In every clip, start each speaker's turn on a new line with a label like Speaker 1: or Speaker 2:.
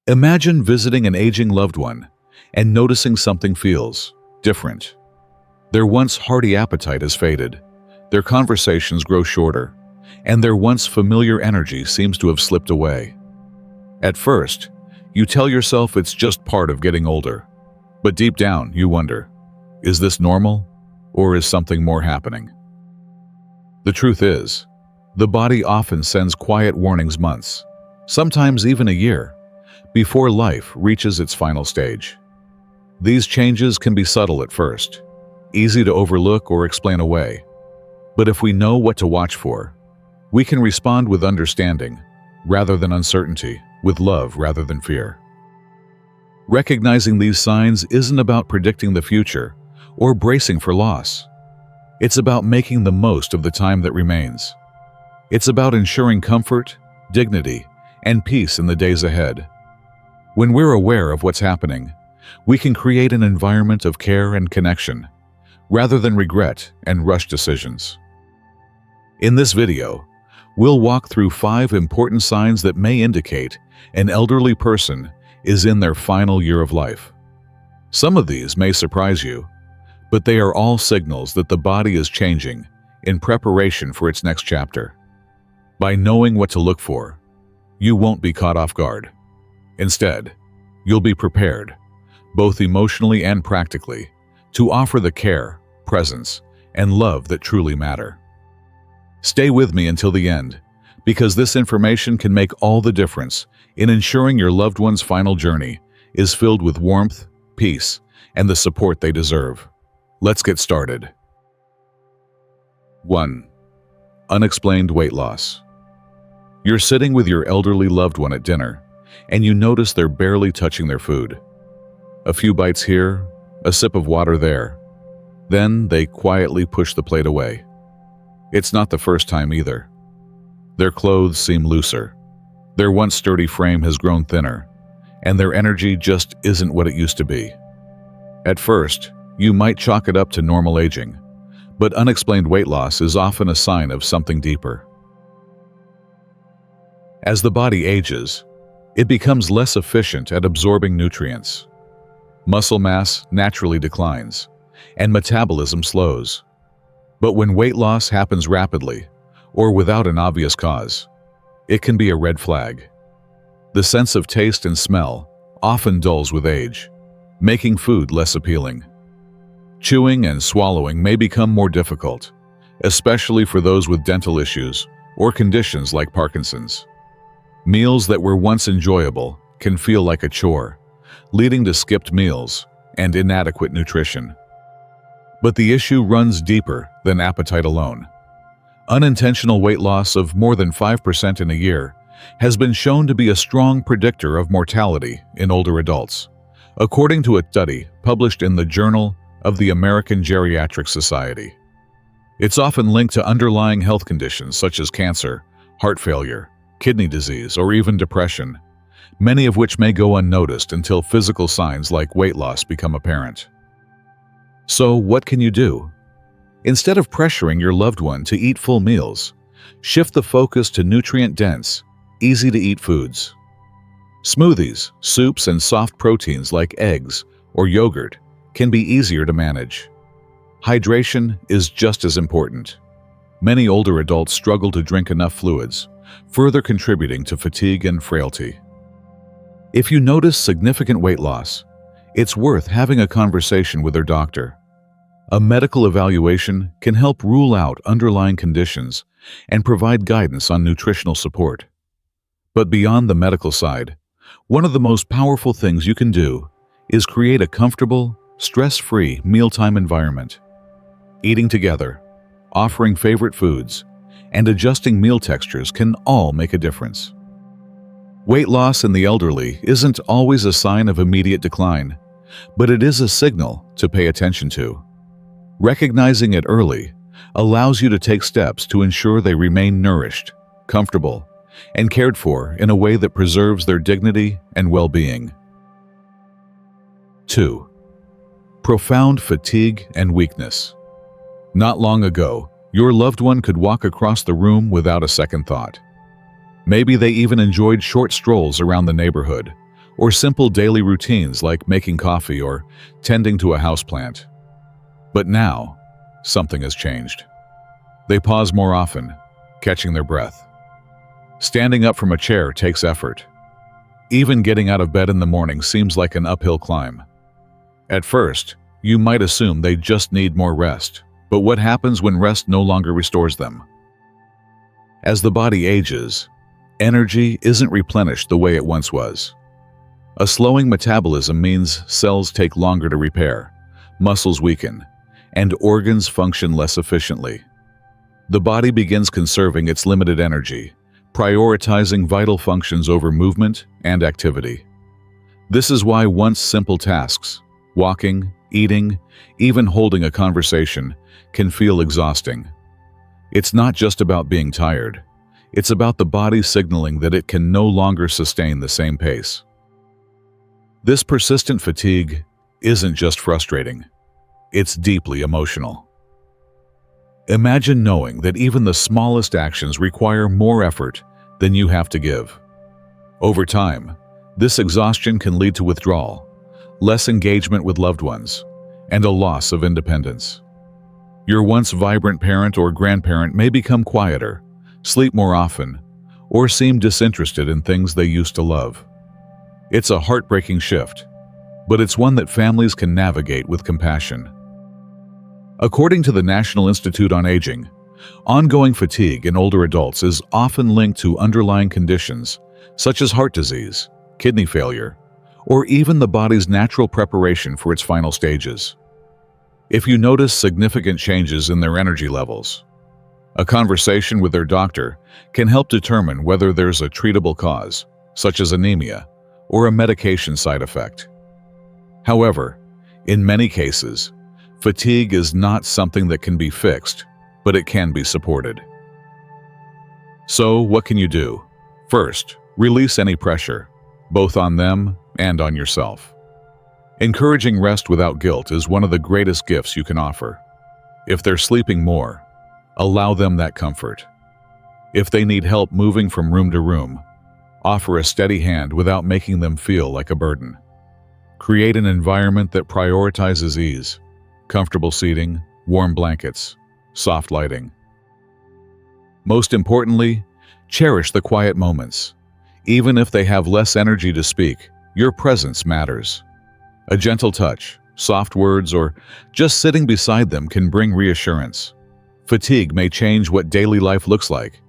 Speaker 1: Imagine visiting an aging loved one and noticing something feels different. Their once hearty appetite has faded, their conversations grow shorter, and their once familiar energy seems to have slipped away. At first, you tell yourself it's just part of getting older, but deep down you wonder, is this normal, or is something more happening? The truth is, the body often sends quiet warnings months, sometimes even a year, before life reaches its final stage. These changes can be subtle at first, easy to overlook or explain away. But if we know what to watch for, we can respond with understanding rather than uncertainty, with love rather than fear. Recognizing these signs isn't about predicting the future or bracing for loss. It's about making the most of the time that remains. It's about ensuring comfort, dignity, and peace in the days ahead. When we're aware of what's happening, we can create an environment of care and connection, rather than regret and rush decisions. In this video, we'll walk through 5 important signs that may indicate an elderly person is in their final year of life. Some of these may surprise you, but they are all signals that the body is changing in preparation for its next chapter. By knowing what to look for, you won't be caught off guard. Instead, you'll be prepared, both emotionally and practically, to offer the care, presence, and love that truly matter. Stay with me until the end, because this information can make all the difference in ensuring your loved one's final journey is filled with warmth, peace, and the support they deserve. Let's get started. 1. Unexplained weight loss. You're sitting with your elderly loved one at dinner, and you notice they're barely touching their food. A few bites here, a sip of water there. Then they quietly push the plate away. It's not the first time either. Their clothes seem looser. Their once sturdy frame has grown thinner, and their energy just isn't what it used to be. At first, you might chalk it up to normal aging, but unexplained weight loss is often a sign of something deeper. As the body ages, it becomes less efficient at absorbing nutrients. Muscle mass naturally declines, and metabolism slows. But when weight loss happens rapidly, or without an obvious cause, it can be a red flag. The sense of taste and smell often dulls with age, making food less appealing. Chewing and swallowing may become more difficult, especially for those with dental issues or conditions like Parkinson's. Meals that were once enjoyable can feel like a chore, leading to skipped meals and inadequate nutrition. But the issue runs deeper than appetite alone. Unintentional weight loss of more than 5% in a year has been shown to be a strong predictor of mortality in older adults, according to a study published in the Journal of the American Geriatric Society. It's often linked to underlying health conditions such as cancer, heart failure, kidney disease, or even depression, many of which may go unnoticed until physical signs like weight loss become apparent. So, what can you do? Instead of pressuring your loved one to eat full meals, shift the focus to nutrient-dense, easy-to-eat foods. Smoothies, soups, and soft proteins like eggs or yogurt can be easier to manage. Hydration is just as important. Many older adults struggle to drink enough fluids, further contributing to fatigue and frailty. If you notice significant weight loss, it's worth having a conversation with their doctor. A medical evaluation can help rule out underlying conditions and provide guidance on nutritional support. But beyond the medical side, one of the most powerful things you can do is create a comfortable, stress-free mealtime environment. Eating together, offering favorite foods, and adjusting meal textures can all make a difference. Weight loss in the elderly isn't always a sign of immediate decline, but it is a signal to pay attention to. Recognizing it early allows you to take steps to ensure they remain nourished, comfortable, and cared for in a way that preserves their dignity and well-being. 2. Profound fatigue and weakness. Not long ago, your loved one could walk across the room without a second thought. Maybe they even enjoyed short strolls around the neighborhood, or simple daily routines like making coffee or tending to a houseplant. But now, something has changed. They pause more often, catching their breath. Standing up from a chair takes effort. Even getting out of bed in the morning seems like an uphill climb. At first, you might assume they just need more rest, but what happens when rest no longer restores them? As the body ages, energy isn't replenished the way it once was. A slowing metabolism means cells take longer to repair, muscles weaken, and organs function less efficiently. The body begins conserving its limited energy, prioritizing vital functions over movement and activity. This is why once simple tasks, walking, eating, even holding a conversation, can feel exhausting. It's not just about being tired. It's about the body signaling that it can no longer sustain the same pace. This persistent fatigue isn't just frustrating. It's deeply emotional. Imagine knowing that even the smallest actions require more effort than you have to give. Over time, this exhaustion can lead to withdrawal, less engagement with loved ones, and a loss of independence. Your once vibrant parent or grandparent may become quieter, sleep more often, or seem disinterested in things they used to love. It's a heartbreaking shift, but it's one that families can navigate with compassion. According to the National Institute on Aging, ongoing fatigue in older adults is often linked to underlying conditions such as heart disease, kidney failure, or even the body's natural preparation for its final stages. If you notice significant changes in their energy levels, a conversation with their doctor can help determine whether there's a treatable cause, such as anemia, or a medication side effect. However, in many cases, fatigue is not something that can be fixed, but it can be supported. So, what can you do? First, release any pressure, both on them and on yourself. Encouraging rest without guilt is one of the greatest gifts you can offer. If they're sleeping more, allow them that comfort. If they need help moving from room to room, offer a steady hand without making them feel like a burden. Create an environment that prioritizes ease, comfortable seating, warm blankets, soft lighting. Most importantly, cherish the quiet moments. Even if they have less energy to speak, your presence matters. A gentle touch, soft words, or just sitting beside them can bring reassurance. Fatigue may change what daily life looks like,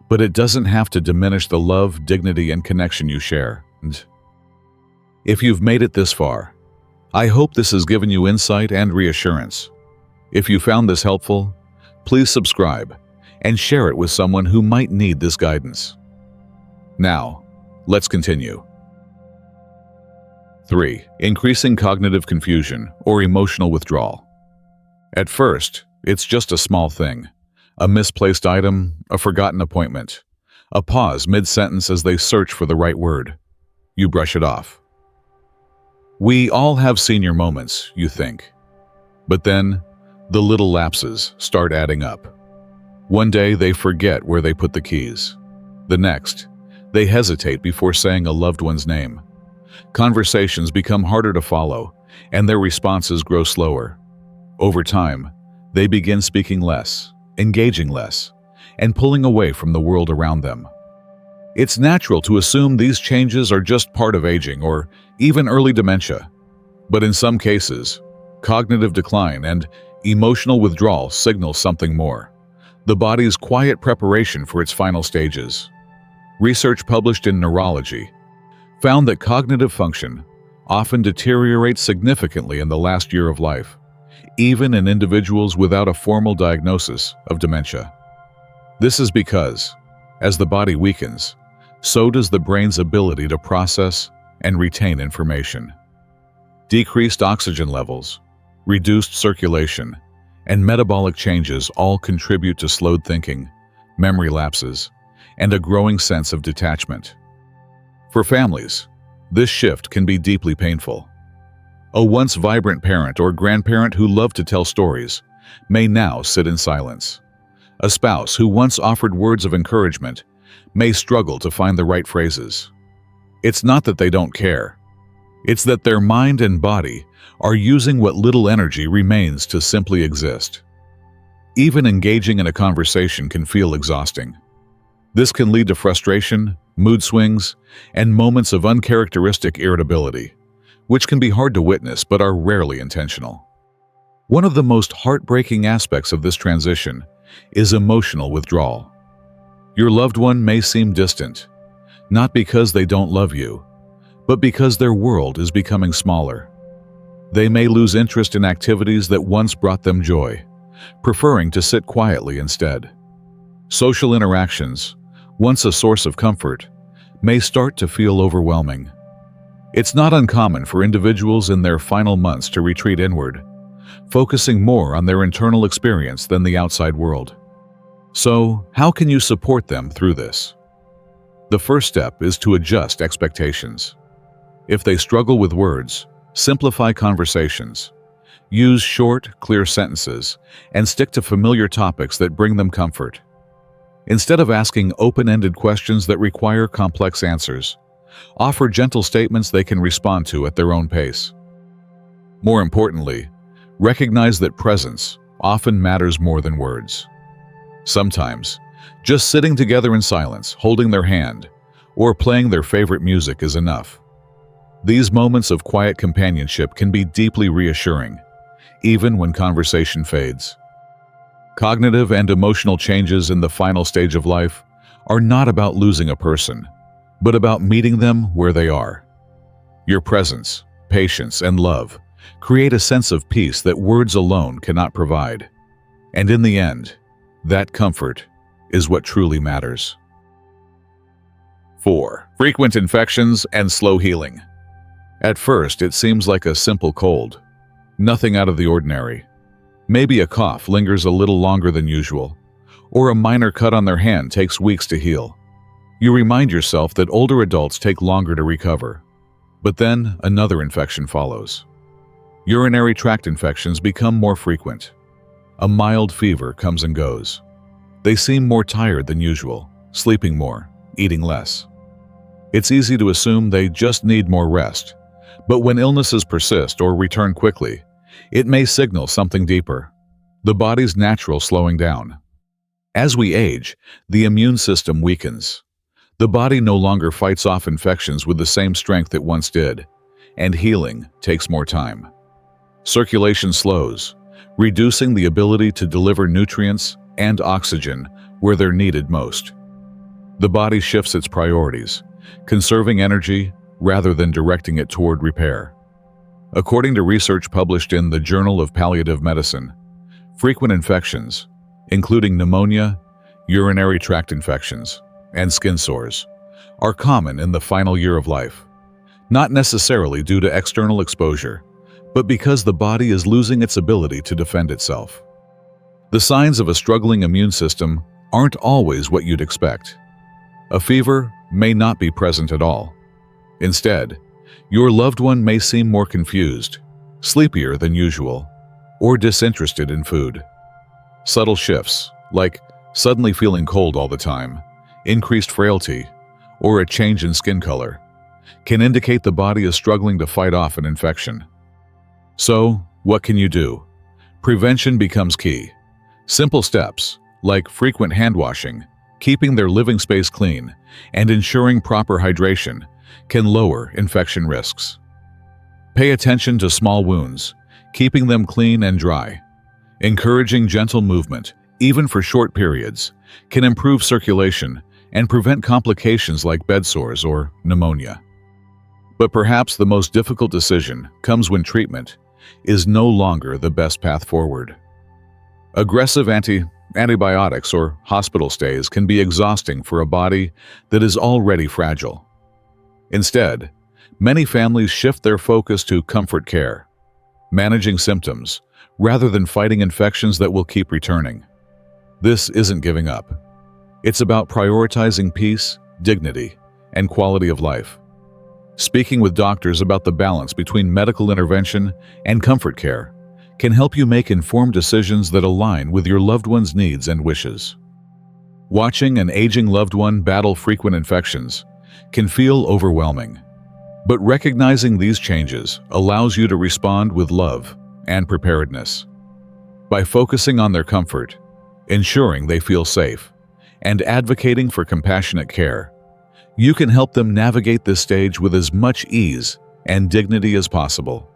Speaker 1: but it doesn't have to diminish the love, dignity, and connection you share. And if you've made it this far, I hope this has given you insight and reassurance. If you found this helpful, please subscribe and share it with someone who might need this guidance. Now, let's continue. 3. Increasing cognitive confusion or emotional withdrawal. At first, it's just a small thing. A misplaced item, a forgotten appointment, a pause mid-sentence as they search for the right word. You brush it off. We all have senior moments, you think. But then, the little lapses start adding up. One day, they forget where they put the keys. The next, they hesitate before saying a loved one's name. Conversations become harder to follow, and their responses grow slower. Over time, they begin speaking less, engaging less, and pulling away from the world around them. It's natural to assume these changes are just part of aging or even early dementia. But in some cases, cognitive decline and emotional withdrawal signal something more: the body's quiet preparation for its final stages. Research published in Neurology found that cognitive function often deteriorates significantly in the last year of life, even in individuals without a formal diagnosis of dementia. This is because, as the body weakens, so does the brain's ability to process and retain information. Decreased oxygen levels, reduced circulation, and metabolic changes all contribute to slowed thinking, memory lapses, and a growing sense of detachment. For families, this shift can be deeply painful. A once vibrant parent or grandparent who loved to tell stories may now sit in silence. A spouse who once offered words of encouragement may struggle to find the right phrases. It's not that they don't care, It's that their mind and body are using what little energy remains to simply exist. Even engaging in a conversation can feel exhausting. This can lead to frustration, mood swings, and moments of uncharacteristic irritability, which can be hard to witness but are rarely intentional. One of the most heartbreaking aspects of this transition is emotional withdrawal. Your loved one may seem distant, not because they don't love you, but because their world is becoming smaller. They may lose interest in activities that once brought them joy, preferring to sit quietly instead. Social interactions, once a source of comfort, may start to feel overwhelming. It's not uncommon for individuals in their final months to retreat inward, focusing more on their internal experience than the outside world. So, how can you support them through this? The first step is to adjust expectations. If they struggle with words, simplify conversations. Use short, clear sentences and stick to familiar topics that bring them comfort. Instead of asking open-ended questions that require complex answers, offer gentle statements they can respond to at their own pace. More importantly, recognize that presence often matters more than words. Sometimes, just sitting together in silence, holding their hand, or playing their favorite music is enough. These moments of quiet companionship can be deeply reassuring, even when conversation fades. Cognitive and emotional changes in the final stage of life are not about losing a person, but about meeting them where they are. Your presence, patience, and love create a sense of peace that words alone cannot provide. And in the end, that comfort is what truly matters. 4. Frequent infections and slow healing. At first, it seems like a simple cold. Nothing out of the ordinary. Maybe a cough lingers a little longer than usual, or a minor cut on their hand takes weeks to heal. You remind yourself that older adults take longer to recover. But then another infection follows. Urinary tract infections become more frequent. A mild fever comes and goes. They seem more tired than usual, sleeping more, eating less. It's easy to assume they just need more rest, but when illnesses persist or return quickly, it may signal something deeper: the body's natural slowing down. As we age, the immune system weakens. The body no longer fights off infections with the same strength it once did, and healing takes more time. Circulation slows, reducing the ability to deliver nutrients and oxygen where they're needed most. The body shifts its priorities, conserving energy rather than directing it toward repair. According to research published in the Journal of Palliative Medicine, frequent infections, including pneumonia, urinary tract infections, and skin sores, are common in the final year of life, not necessarily due to external exposure, but because the body is losing its ability to defend itself. The signs of a struggling immune system aren't always what you'd expect. A fever may not be present at all. Instead, your loved one may seem more confused, sleepier than usual, or disinterested in food. Subtle shifts, like suddenly feeling cold all the time, increased frailty, or a change in skin color, can indicate the body is struggling to fight off an infection. So, what can you do? Prevention becomes key. Simple steps, like frequent hand washing, keeping their living space clean, and ensuring proper hydration, can lower infection risks. Pay attention to small wounds, keeping them clean and dry. Encouraging gentle movement, even for short periods, can improve circulation and prevent complications like bed sores or pneumonia. But perhaps the most difficult decision comes when treatment is no longer the best path forward. Aggressive antibiotics or hospital stays can be exhausting for a body that is already fragile. Instead, many families shift their focus to comfort care, managing symptoms, rather than fighting infections that will keep returning. This isn't giving up. It's about prioritizing peace, dignity, and quality of life. Speaking with doctors about the balance between medical intervention and comfort care can help you make informed decisions that align with your loved one's needs and wishes. Watching an aging loved one battle frequent infections can feel overwhelming. But recognizing these changes allows you to respond with love and preparedness. By focusing on their comfort, ensuring they feel safe, and advocating for compassionate care, you can help them navigate this stage with as much ease and dignity as possible.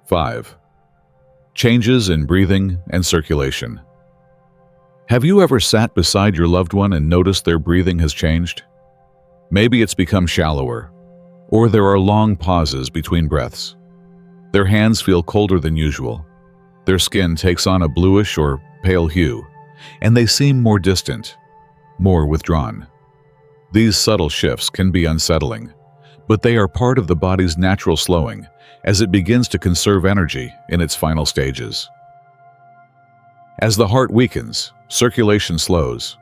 Speaker 1: 5. Changes in breathing and circulation. Have you ever sat beside your loved one and noticed their breathing has changed? Maybe it's become shallower, or there are long pauses between breaths. Their hands feel colder than usual. Their skin takes on a bluish or pale hue, and they seem more distant, more withdrawn. These subtle shifts can be unsettling, but they are part of the body's natural slowing as it begins to conserve energy in its final stages. As the heart weakens, circulation slows.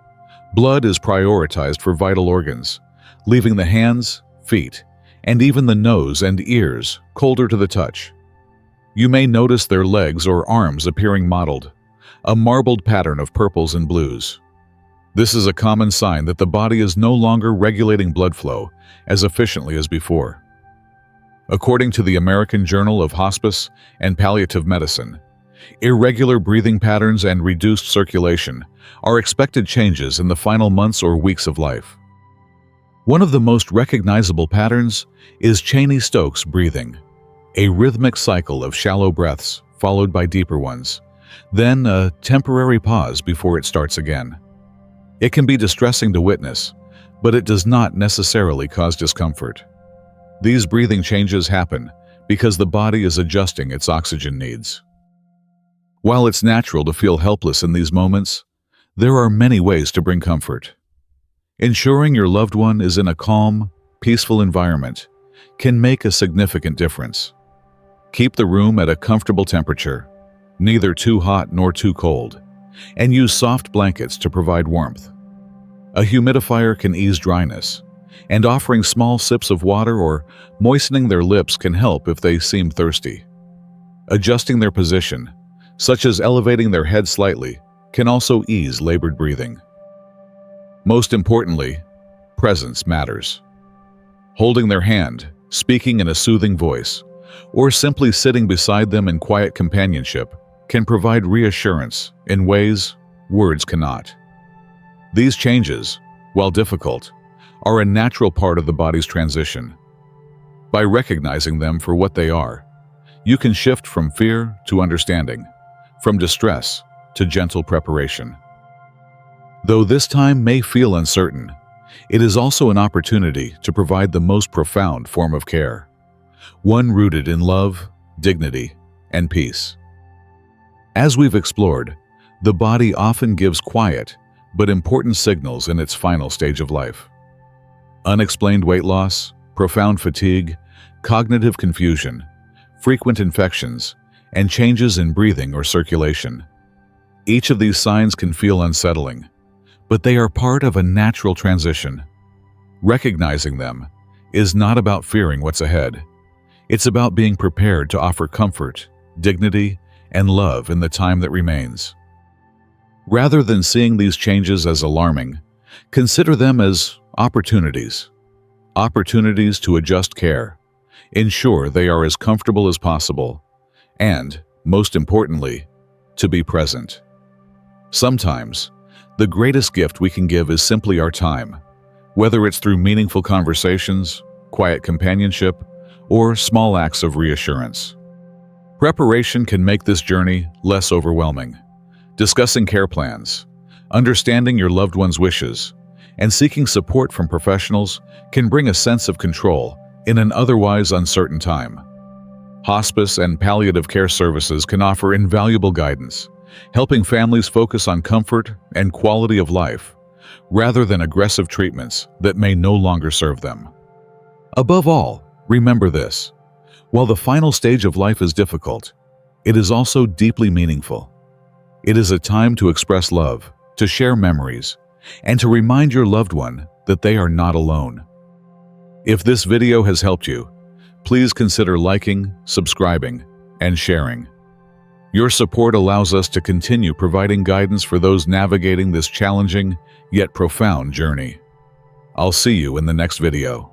Speaker 1: Blood is prioritized for vital organs, leaving the hands, feet, and even the nose and ears colder to the touch. You may notice their legs or arms appearing mottled, a marbled pattern of purples and blues. This is a common sign that the body is no longer regulating blood flow as efficiently as before. According to the American Journal of Hospice and Palliative Medicine, irregular breathing patterns and reduced circulation are expected changes in the final months or weeks of life. One of the most recognizable patterns is Cheney-Stokes breathing, a rhythmic cycle of shallow breaths followed by deeper ones, then a temporary pause before it starts again. It can be distressing to witness, but it does not necessarily cause discomfort. These breathing changes happen because the body is adjusting its oxygen needs. While it's natural to feel helpless in these moments, there are many ways to bring comfort. Ensuring your loved one is in a calm, peaceful environment can make a significant difference. Keep the room at a comfortable temperature, neither too hot nor too cold, and use soft blankets to provide warmth. A humidifier can ease dryness, and offering small sips of water or moistening their lips can help if they seem thirsty. Adjusting their position, such as elevating their head slightly, can also ease labored breathing. Most importantly, presence matters. Holding their hand, speaking in a soothing voice, or simply sitting beside them in quiet companionship can provide reassurance in ways words cannot. These changes, while difficult, are a natural part of the body's transition. By recognizing them for what they are, you can shift from fear to understanding, from distress to gentle preparation. Though this time may feel uncertain, it is also an opportunity to provide the most profound form of care, one rooted in love, dignity, and peace. As we've explored, the body often gives quiet but important signals in its final stage of life. Unexplained weight loss, profound fatigue, cognitive confusion, frequent infections, and changes in breathing or circulation. Each of these signs can feel unsettling, but they are part of a natural transition. Recognizing them is not about fearing what's ahead. It's about being prepared to offer comfort, dignity, and love in the time that remains. Rather than seeing these changes as alarming, consider them as opportunities to adjust care, ensure they are as comfortable as possible, and, most importantly, to be present. Sometimes, the greatest gift we can give is simply our time, whether it's through meaningful conversations, quiet companionship, or small acts of reassurance. Preparation can make this journey less overwhelming. Discussing care plans, understanding your loved one's wishes, and seeking support from professionals can bring a sense of control in an otherwise uncertain time. Hospice and palliative care services can offer invaluable guidance, helping families focus on comfort and quality of life, rather than aggressive treatments that may no longer serve them. Above all, remember this: while the final stage of life is difficult, it is also deeply meaningful. It is a time to express love, to share memories, and to remind your loved one that they are not alone. If this video has helped you, please consider liking, subscribing, and sharing. Your support allows us to continue providing guidance for those navigating this challenging yet profound journey. I'll see you in the next video.